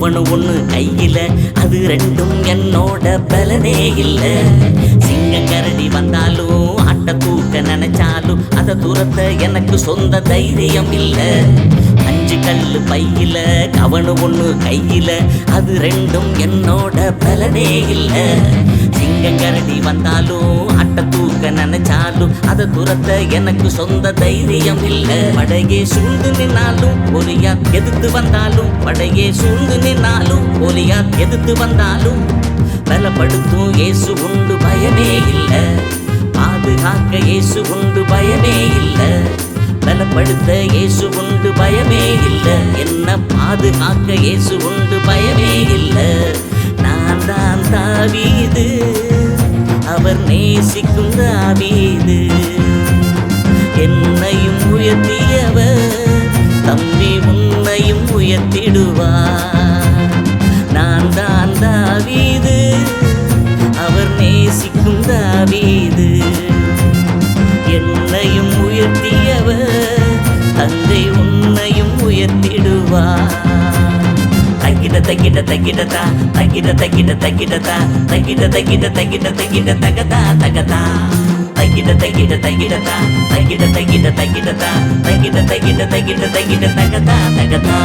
கவனம் ஒண்ணு கையில, அது ரெண்டும் என்னோட பலனே இல்ல. சிங்க கரடி வந்தாலும் ஆட்ட தூக்க நினைச்சாலும் அத துரத்த எனக்கு சொந்த தைரியம் இல்ல. 5 கல்லு பையில, கவனம் ஒண்ணு கையில, அது ரெண்டும் என்னோட பலனே இல்ல. சிங்கங்கரடி வந்தாலும் ஆட்ட தூக்க நினைச்சாலும் அத துரத்த எனக்கு சொந்த தைரியம் இல்ல. படையே சூழ்ந்து நின்னாலும் ஒலியா எதிர்த்து வந்தாலும், படையே சூழ்ந்து நின்னாலும் ஒலியா எதிர்த்து வந்தாலும், பலப்படுத்தும் இயேசு உண்டு பயமே இல்ல. பாதுகாக்க இயேசு உண்டு பயமே இல்ல. பலப்படுத்த இயேசு உண்டு பயமே இல்ல. என்ன பாதுகாக்க இயேசு உண்டு பயமே இல்ல. நான் தான் தாவீது, அவர் நேசிக்கும் தாவீது. என்னையும் உயர்த்தியவர் தம்பி உன்னையும் உயர்த்திடுவார். நான் தான் தாவீது, அவர் நேசிக்கும் தாவீது. என்னையும் உயர்த்தியவர் தந்தை உன்னையும் உயர்த்திடுவார். தக்கிட தக்கிட தக்கிடதா தக்கிட தக்கிட தக்கிடதா தக்கிட தக்கிட தக்கிட தக்கிட தகதா தகதா தக்கிட தக்கிட தக்கிடதா தக்கிட தக்கிட தக்கிடதா தக்கிட தக்கிட தக்கிட தக்கிட தகதா தகதா.